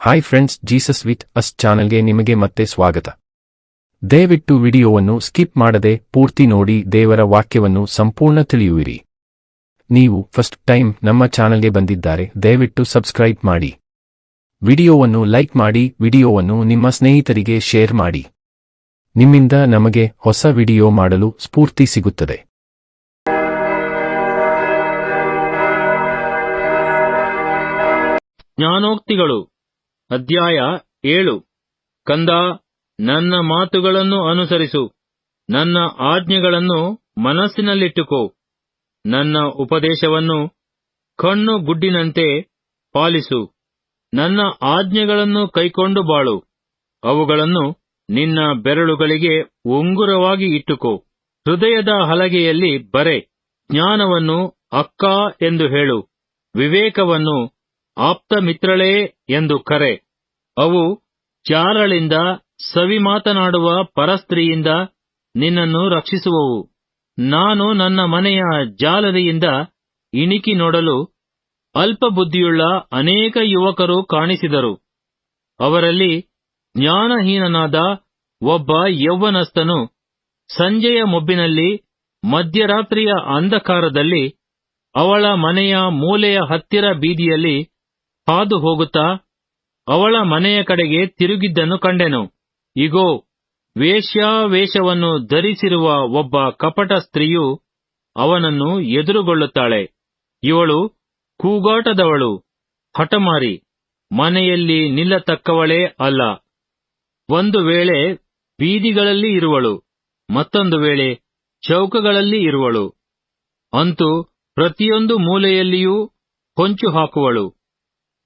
Hi friends, Jesus with us ಚಾನೆಲ್ಗೆ ನಿಮಗೆ ಮತ್ತೆ ಸ್ವಾಗತ. ದಯವಿಟ್ಟು ವಿಡಿಯೋವನ್ನು ಸ್ಕಿಪ್ ಮಾಡದೆ ಪೂರ್ತಿ ನೋಡಿ ದೇವರ ವಾಕ್ಯವನ್ನು ಸಂಪೂರ್ಣ ತಿಳಿಯುವಿರಿ. ನೀವು ಫಸ್ಟ್ ಟೈಮ್ ನಮ್ಮ ಚಾನೆಲ್ಗೆ ಬಂದಿದ್ದಾರೆ, ದಯವಿಟ್ಟು ಸಬ್ಸ್ಕ್ರೈಬ್ ಮಾಡಿ. ವಿಡಿಯೋವನ್ನು ಲೈಕ್ ಮಾಡಿ, ವಿಡಿಯೋವನ್ನು ನಿಮ್ಮ ಸ್ನೇಹಿತರಿಗೆ ಶೇರ್ ಮಾಡಿ. ನಿಮ್ಮಿಂದ ನಮಗೆ ಹೊಸ ವಿಡಿಯೋ ಮಾಡಲು ಸ್ಫೂರ್ತಿ ಸಿಗುತ್ತದೆ. ಜ್ಞಾನೋಕ್ತಿಗಳು ಅಧ್ಯಾಯ 7. ಕಂದ, ನನ್ನ ಮಾತುಗಳನ್ನು ಅನುಸರಿಸು, ನನ್ನ ಆಜ್ಞೆಗಳನ್ನು ಮನಸ್ಸಿನಲ್ಲಿಟ್ಟುಕೋ, ನನ್ನ ಉಪದೇಶವನ್ನು ಕಣ್ಣು ಗುಡ್ಡಿನಂತೆ ಪಾಲಿಸು. ನನ್ನ ಆಜ್ಞೆಗಳನ್ನು ಕೈಕೊಂಡು ಬಾಳು, ಅವುಗಳನ್ನು ನಿನ್ನ ಬೆರಳುಗಳಿಗೆ ಉಂಗುರವಾಗಿ ಇಟ್ಟುಕೋ. ಹೃದಯದ ಹಲಗೆಯಲ್ಲಿ ಬರೆ, ಜ್ಞಾನವನ್ನು ಅಕ್ಕ ಎಂದು ಹೇಳು, ವಿವೇಕವನ್ನು ಆಪ್ತ ಮಿತ್ರಳೇ ಎಂದು ಕರೆ. ಅವು ಜಾರಳಿಂದ, ಸವಿ ಮಾತನಾಡುವ ಪರಸ್ತ್ರೀಯಿಂದ ನಿನ್ನನ್ನು ರಕ್ಷಿಸುವವು. ನಾನು ನನ್ನ ಮನೆಯ ಜಾಲರಿಯಿಂದ ಇಣಿಕಿ ನೋಡಲು ಅಲ್ಪ ಬುದ್ಧಿಯುಳ್ಳ ಅನೇಕ ಯುವಕರು ಕಾಣಿಸಿದರು. ಅವರಲ್ಲಿ ಜ್ಞಾನಹೀನನಾದ ಒಬ್ಬ ಯೌವನಸ್ಥನು ಸಂಜೆಯ ಮೊಬ್ಬಿನಲ್ಲಿ, ಮಧ್ಯರಾತ್ರಿಯ ಅಂಧಕಾರದಲ್ಲಿ ಅವಳ ಮನೆಯ ಮೂಲೆಯ ಹತ್ತಿರ ಬೀದಿಯಲ್ಲಿ ಹಾದು ಹೋಗುತ್ತಾ ಅವಳ ಮನೆಯ ಕಡೆಗೆ ತಿರುಗಿದ್ದನ್ನು ಕಂಡೆನು. ಇಗೋ, ವೇಶ್ಯಾವೇಷವನ್ನು ಧರಿಸಿರುವ ಒಬ್ಬ ಕಪಟ ಸ್ತ್ರೀಯು ಅವನನ್ನು ಎದುರುಗೊಳ್ಳುತ್ತಾಳೆ. ಇವಳು ಕೂಗಾಟದವಳು, ಹಠಮಾರಿ, ಮನೆಯಲ್ಲಿ ನಿಲ್ಲತಕ್ಕವಳೇ ಅಲ್ಲ. ಒಂದು ವೇಳೆ ಬೀದಿಗಳಲ್ಲಿ ಇರುವಳು, ಮತ್ತೊಂದು ವೇಳೆ ಚೌಕಗಳಲ್ಲಿ ಇರುವಳು. ಅಂತೂ ಪ್ರತಿಯೊಂದು ಮೂಲೆಯಲ್ಲಿಯೂ ಹೊಂಚು ಹಾಕುವಳು.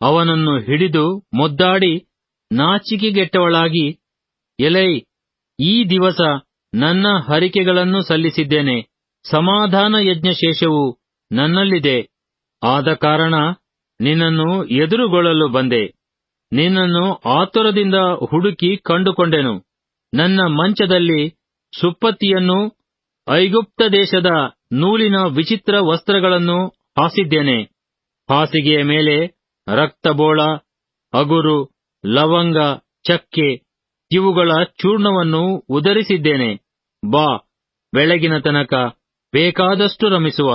ಅವನನ್ನು ಹಿಡಿದು ಮುದ್ದಾಡಿ ನಾಚಿಕೆಗೆಟ್ಟವಳಾಗಿ, ಎಲೈ, ಈ ದಿವಸ ನನ್ನ ಹರಿಕೆಗಳನ್ನು ಸಲ್ಲಿಸಿದ್ದೇನೆ, ಸಮಾಧಾನ ಯಜ್ಞ ಶೇಷವು ನನ್ನಲ್ಲಿದೆ. ಆದ ಕಾರಣ ನಿನ್ನನ್ನು ಎದುರುಗೊಳ್ಳಲು ಬಂದೆ. ನಿನ್ನನ್ನು ಆತುರದಿಂದ ಹುಡುಕಿ ಕಂಡುಕೊಂಡೆನು. ನನ್ನ ಮಂಚದಲ್ಲಿ ಸುಪ್ಪತ್ತಿಯನ್ನೂ ಐಗುಪ್ತ ದೇಶದ ನೂಲಿನ ವಿಚಿತ್ರ ವಸ್ತ್ರಗಳನ್ನು ಹಾಸಿದ್ದೇನೆ. ಹಾಸಿಗೆಯ ಮೇಲೆ ರಕ್ತಬೋಳ, ಅಗುರು, ಲವಂಗ, ಚಕ್ಕೆ ಇವುಗಳ ಚೂರ್ಣವನ್ನು ಉದರಿಸಿದ್ದೇನೆ. ಬಾ, ಬೆಳಗಿನ ತನಕ ಬೇಕಾದಷ್ಟು ರಮಿಸುವ,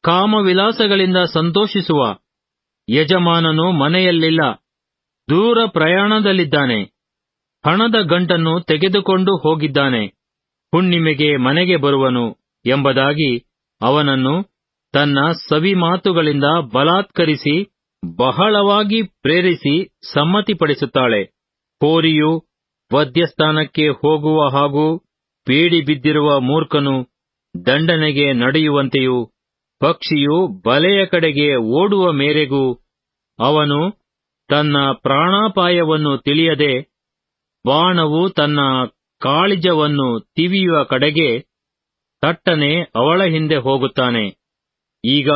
ಕಾಮವಿಲಾಸಗಳಿಂದ ಸಂತೋಷಿಸುವ. ಯಜಮಾನನು ಮನೆಯಲ್ಲಿಲ್ಲ, ದೂರ ಪ್ರಯಾಣದಲ್ಲಿದ್ದಾನೆ, ಹಣದ ಗಂಟನ್ನು ತೆಗೆದುಕೊಂಡು ಹೋಗಿದ್ದಾನೆ, ಹುಣ್ಣಿಮೆಗೆ ಮನೆಗೆ ಬರುವನು ಎಂಬುದಾಗಿ ಅವನನ್ನು ತನ್ನ ಸವಿ ಮಾತುಗಳಿಂದ ಬಲಾತ್ಕರಿಸಿ ಬಹಳವಾಗಿ ಪ್ರೇರಿಸಿ ಸಮ್ಮತಿಪಡಿಸುತ್ತಾಳೆ. ಹೋರಿಯು ವಧ್ಯಸ್ಥಾನಕ್ಕೆ ಹೋಗುವ ಹಾಗೂ ಬೇಡಿ ಬಿದ್ದಿರುವ ಮೂರ್ಖನು ದಂಡನೆಗೆ ನಡೆಯುವಂತೆಯೂ, ಪಕ್ಷಿಯು ಬಲೆಯ ಕಡೆಗೆ ಓಡುವ ಮೇರೆಗೂ ಅವನು ತನ್ನ ಪ್ರಾಣಾಪಾಯವನ್ನು ತಿಳಿಯದೆ, ಬಾಣವು ತನ್ನ ಕಾಳಿಜವನ್ನು ತಿವಿಯುವ ಕಡೆಗೆ ತಟ್ಟನೆ ಅವಳ ಹಿಂದೆ ಹೋಗುತ್ತಾನೆ. ಈಗ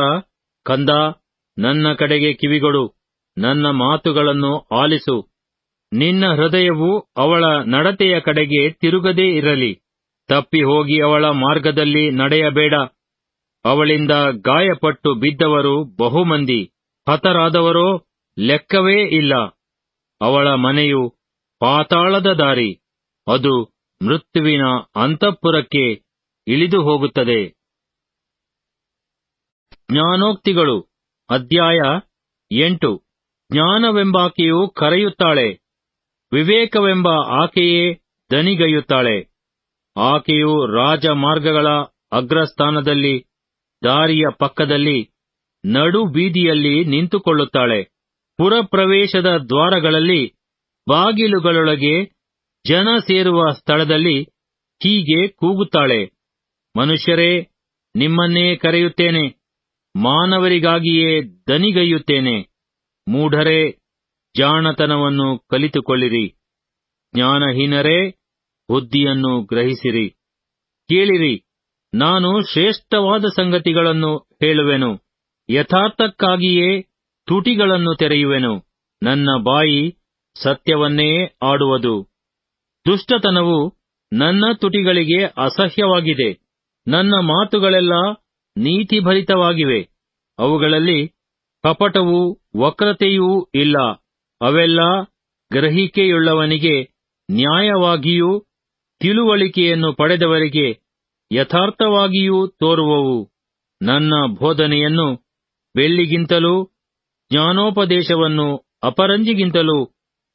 ಕಂದ, ನನ್ನ ಕಡೆಗೆ ಕಿವಿಗೊಡು, ನನ್ನ ಮಾತುಗಳನ್ನು ಆಲಿಸು. ನಿನ್ನ ಹೃದಯವು ಅವಳ ನಡತೆಯ ಕಡೆಗೆ ತಿರುಗದೇ ಇರಲಿ. ತಪ್ಪಿ ಹೋಗಿ ಅವಳ ಮಾರ್ಗದಲ್ಲಿ ನಡೆಯಬೇಡ. ಅವಳಿಂದ ಗಾಯಪಟ್ಟು ಬಿದ್ದವರು ಬಹುಮಂದಿ, ಹತರಾದವರೋ ಲೆಕ್ಕವೇ ಇಲ್ಲ. ಅವಳ ಮನೆಯು ಪಾತಾಳದ ದಾರಿ, ಅದು ಮೃತ್ಯುವಿನ ಅಂತಃಪುರಕ್ಕೆ ಇಳಿದು ಹೋಗುತ್ತದೆ. ಜ್ಞಾನೋಕ್ತಿಗಳು ಅಧ್ಯಾಯ 8. ಜ್ಞಾನವೆಂಬಾಕೆಯು ಕರೆಯುತ್ತಾಳೆ, ವಿವೇಕವೆಂಬ ಆಕೆಯೇ ದನಿಗೈಯುತ್ತಾಳೆ. ಆಕೆಯು ರಾಜಮಾರ್ಗಗಳ ಅಗ್ರಸ್ಥಾನದಲ್ಲಿ, ದಾರಿಯ ಪಕ್ಕದಲ್ಲಿ, ನಡು ಬೀದಿಯಲ್ಲಿ ನಿಂತುಕೊಳ್ಳುತ್ತಾಳೆ. ಪುರಪ್ರವೇಶದ ದ್ವಾರಗಳಲ್ಲಿ, ಬಾಗಿಲುಗಳೊಳಗೆ, ಜನ ಸೇರುವ ಸ್ಥಳದಲ್ಲಿ ಹೀಗೆ ಕೂಗುತ್ತಾಳೆ, ಮನುಷ್ಯರೇ, ನಿಮ್ಮನ್ನೇ ಕರೆಯುತ್ತೇನೆ, ಮಾನವರಿಗಾಗಿಯೇ ದನಿಗೈಯುತ್ತೇನೆ. ಮೂಢರೇ, ಜಾಣತನವನ್ನು ಕಲಿತುಕೊಳ್ಳಿರಿ. ಜ್ಞಾನಹೀನರೇ, ಬುದ್ಧಿಯನ್ನು ಗ್ರಹಿಸಿರಿ. ಕೇಳಿರಿ, ನಾನು ಶ್ರೇಷ್ಠವಾದ ಸಂಗತಿಗಳನ್ನು ಹೇಳುವೆನು, ಯಥಾರ್ಥಕ್ಕಾಗಿಯೇ ತುಟಿಗಳನ್ನು ತೆರೆಯುವೆನು. ನನ್ನ ಬಾಯಿ ಸತ್ಯವನ್ನೇ ಆಡುವುದು. ದುಷ್ಟತನವು ನನ್ನ ತುಟಿಗಳಿಗೆ ಅಸಹ್ಯವಾಗಿದೆ. ನನ್ನ ಮಾತುಗಳೆಲ್ಲ ನೀತಿಭರಿತವಾಗಿವೆ. ಅವುಗಳಲ್ಲಿ ಕಪಟವೂ ವಕ್ರತೆಯೂ ಇಲ್ಲ. ಅವೆಲ್ಲ ಗ್ರಹಿಕೆಯುಳ್ಳವನಿಗೆ ನ್ಯಾಯವಾಗಿಯೂ ತಿಳುವಳಿಕೆಯನ್ನು ಪಡೆದವರಿಗೆ ಯಥಾರ್ಥವಾಗಿಯೂ ತೋರುವವು. ನನ್ನ ಬೋಧನೆಯನ್ನು ಬೆಳ್ಳಿಗಿಂತಲೂ ಜ್ಞಾನೋಪದೇಶವನ್ನು ಅಪರಂಜಿಗಿಂತಲೂ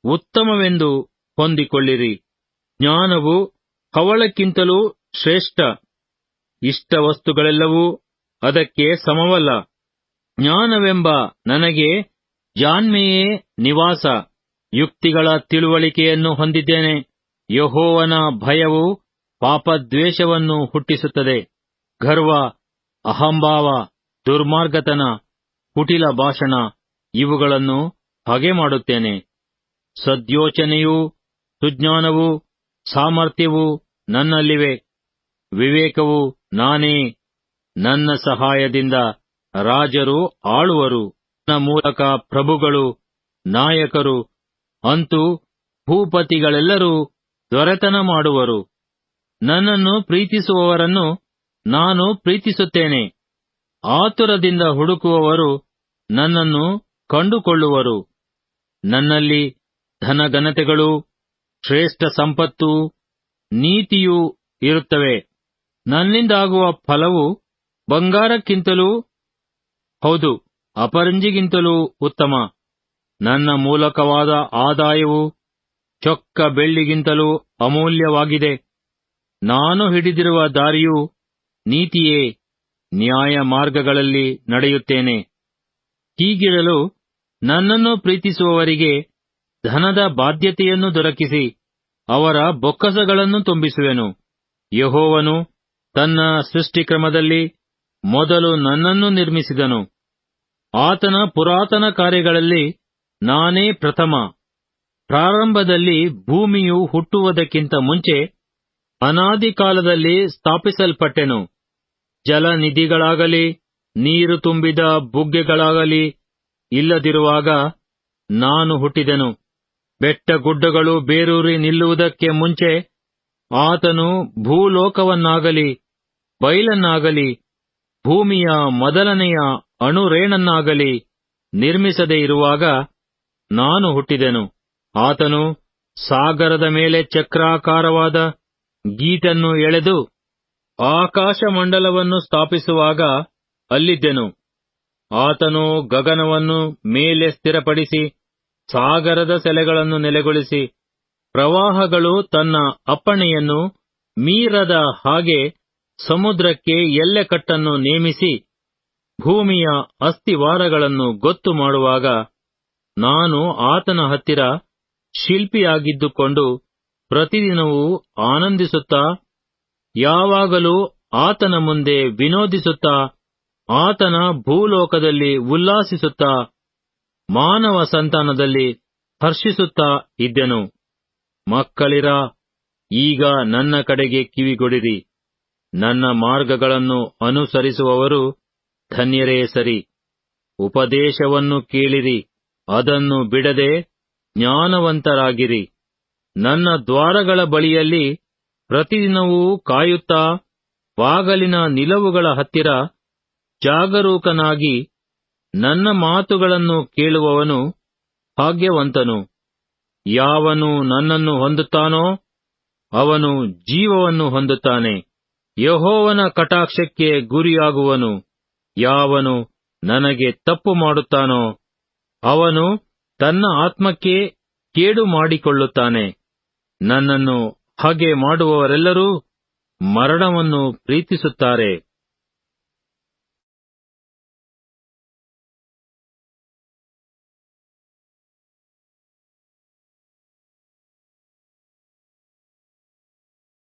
ಉತ್ತಮವೆಂದು ಹೊಂದಿಕೊಳ್ಳಿರಿ. ಜ್ಞಾನವು ಹವಳಕ್ಕಿಂತಲೂ ಶ್ರೇಷ್ಠ. ಇಷ್ಟ ವಸ್ತುಗಳೆಲ್ಲವೂ ಅದಕ್ಕೆ ಸಮವಲ್ಲ. ಜ್ಞಾನವೆಂಬ ನನಗೆ ಜಾಣ್ಮೆಯೇ ನಿವಾಸ. ಯುಕ್ತಿಗಳ ತಿಳುವಳಿಕೆಯನ್ನು ಹೊಂದಿದ್ದೇನೆ. ಯೆಹೋವನ ಭಯವು ಪಾಪದ್ವೇಷವನ್ನು ಹುಟ್ಟಿಸುತ್ತದೆ. ಗರ್ವ, ಅಹಂಭಾವ, ದುರ್ಮಾರ್ಗತನ, ಕುಟಿಲ ಭಾಷಣ ಇವುಗಳನ್ನು ಹಗೆ ಮಾಡುತ್ತೇನೆ. ಸದ್ಯೋಚನೆಯೂ ಸುಜ್ಞಾನವೂ ಸಾಮರ್ಥ್ಯವೂ ನನ್ನಲ್ಲಿವೆ. ವಿವೇಕವು ನಾನೇ. ನನ್ನ ಸಹಾಯದಿಂದ ರಾಜರು ಆಳುವರು. ನನ್ನ ಮೂಲಕ ಪ್ರಭುಗಳು, ನಾಯಕರು, ಅಂತೂ ಭೂಪತಿಗಳೆಲ್ಲರೂ ದೊರೆತನ ಮಾಡುವರು. ನನ್ನನ್ನು ಪ್ರೀತಿಸುವವರನ್ನು ನಾನು ಪ್ರೀತಿಸುತ್ತೇನೆ. ಆತುರದಿಂದ ಹುಡುಕುವವರು ನನ್ನನ್ನು ಕಂಡುಕೊಳ್ಳುವರು. ನನ್ನಲ್ಲಿ ಧನಘನತೆಗಳೂ ಶ್ರೇಷ್ಠ ಸಂಪತ್ತೂ ನೀತಿಯೂ ಇರುತ್ತವೆ. ನನ್ನಿಂದಾಗುವ ಫಲವು ಬಂಗಾರಕ್ಕಿಂತಲೂ, ಹೌದು, ಅಪರಂಜಿಗಿಂತಲೂ ಉತ್ತಮ. ನನ್ನ ಮೂಲಕವಾದ ಆದಾಯವು ಚೊಕ್ಕ ಬೆಳ್ಳಿಗಿಂತಲೂ ಅಮೂಲ್ಯವಾಗಿದೆ. ನಾನು ಹಿಡಿದಿರುವ ದಾರಿಯು ನೀತಿಯೇ. ನ್ಯಾಯ ಮಾರ್ಗಗಳಲ್ಲಿ ನಡೆಯುತ್ತೇನೆ. ಹೀಗಿರಲು ನನ್ನನ್ನು ಪ್ರೀತಿಸುವವರಿಗೆ ಧನದ ಬಾಧ್ಯತೆಯನ್ನು ದೊರಕಿಸಿ ಅವರ ಬೊಕ್ಕಸಗಳನ್ನು ತುಂಬಿಸುವೆನು. ಯೆಹೋವನು ತನ್ನ ಸೃಷ್ಟಿಕ್ರಮದಲ್ಲಿ ಮೊದಲು ನನ್ನನ್ನು ನಿರ್ಮಿಸಿದನು. ಆತನ ಪುರಾತನ ಕಾರ್ಯಗಳಲ್ಲಿ ನಾನೇ ಪ್ರಥಮ. ಪ್ರಾರಂಭದಲ್ಲಿ ಭೂಮಿಯು ಹುಟ್ಟುವುದಕ್ಕಿಂತ ಮುಂಚೆ ಅನಾದಿ ಕಾಲದಲ್ಲಿ ಸ್ಥಾಪಿಸಲ್ಪಟ್ಟೆನು. ಜಲನಿಧಿಗಳಾಗಲಿ ನೀರು ತುಂಬಿದ ಬುಗ್ಗೆಗಳಾಗಲಿ ಇಲ್ಲದಿರುವಾಗ ನಾನು ಹುಟ್ಟಿದೆನು. ಬೆಟ್ಟಗುಡ್ಡಗಳು ಬೇರೂರಿ ನಿಲ್ಲುವುದಕ್ಕೆ ಮುಂಚೆ ಆತನು ಭೂಲೋಕವನ್ನಾಗಲಿ ಬಯಲನ್ನಾಗಲಿ ಭೂಮಿಯ ಮೊದಲನೆಯ ಅಣುರೇಣನ್ನಾಗಲಿ ನಿರ್ಮಿಸದೇ ಇರುವಾಗ ನಾನು ಹುಟ್ಟಿದೆನು. ಆತನು ಸಾಗರದ ಮೇಲೆ ಚಕ್ರಾಕಾರವಾದ ಗೀಟನ್ನು ಎಳೆದು ಆಕಾಶಮಂಡಲವನ್ನು ಸ್ಥಾಪಿಸುವಾಗ ಅಲ್ಲಿದ್ದೆನು. ಆತನು ಗಗನವನ್ನು ಮೇಲೆ ಸ್ಥಿರಪಡಿಸಿ ಸಾಗರದ ಸೆಲೆಗಳನ್ನು ನೆಲೆಗೊಳಿಸಿ ಪ್ರವಾಹಗಳು ತನ್ನ ಅಪ್ಪಣೆಯನ್ನು ಮೀರದ ಹಾಗೆ ಸಮುದ್ರಕ್ಕೆ ಎಲ್ಲೆಕಟ್ಟನ್ನು ನೇಮಿಸಿ ಭೂಮಿಯ ಅಸ್ತಿವಾರಗಳನ್ನು ಗೊತ್ತು ಮಾಡುವಾಗ ನಾನು ಆತನ ಹತ್ತಿರ ಶಿಲ್ಪಿಯಾಗಿದ್ದುಕೊಂಡು ಪ್ರತಿದಿನವೂ ಆನಂದಿಸುತ್ತಾ, ಯಾವಾಗಲೂ ಆತನ ಮುಂದೆ ವಿನೋದಿಸುತ್ತಾ, ಆತನ ಭೂಲೋಕದಲ್ಲಿ ಉಲ್ಲಾಸಿಸುತ್ತಾ, ಮಾನವ ಸಂತಾನದಲ್ಲಿ ಹರ್ಷಿಸುತ್ತಾ ಇದ್ದೆನು. ಮಕ್ಕಳಿರ, ಈಗ ನನ್ನ ಕಡೆಗೆ ಕಿವಿಗೊಡಿರಿ. ನನ್ನ ಮಾರ್ಗಗಳನ್ನು ಅನುಸರಿಸುವವರು ಧನ್ಯರೇ ಸರಿ. ಉಪದೇಶವನ್ನು ಕೇಳಿರಿ, ಅದನ್ನು ಬಿಡದೆ ಜ್ಞಾನವಂತರಾಗಿರಿ. ನನ್ನ ದ್ವಾರಗಳ ಬಳಿಯಲ್ಲಿ ಪ್ರತಿದಿನವೂ ಕಾಯುತ್ತಾ, ಬಾಗಲಿನ ನಿಲವುಗಳ ಹತ್ತಿರ ಜಾಗರೂಕನಾಗಿ ನನ್ನ ಮಾತುಗಳನ್ನು ಕೇಳುವವನು ಭಾಗ್ಯವಂತನು. ಯಾವನು ನನ್ನನ್ನು ಹೊಂದುತ್ತಾನೋ ಅವನು ಜೀವವನ್ನು ಹೊಂದುತ್ತಾನೆ. ಯೆಹೋವನ ಕಟಾಕ್ಷಕ್ಕೆ ಗುರಿಯಾಗುವನು. ಯಾವನು ನನಗೆ ತಪ್ಪು ಮಾಡುತ್ತಾನೋ ಅವನು ತನ್ನ ಆತ್ಮಕ್ಕೆ ಕೇಡು ಮಾಡಿಕೊಳ್ಳುತ್ತಾನೆ. ನನ್ನನ್ನು ಹಾಗೆ ಮಾಡುವವರೆಲ್ಲರೂ ಮರಣವನ್ನು ಪ್ರೀತಿಸುತ್ತಾರೆ.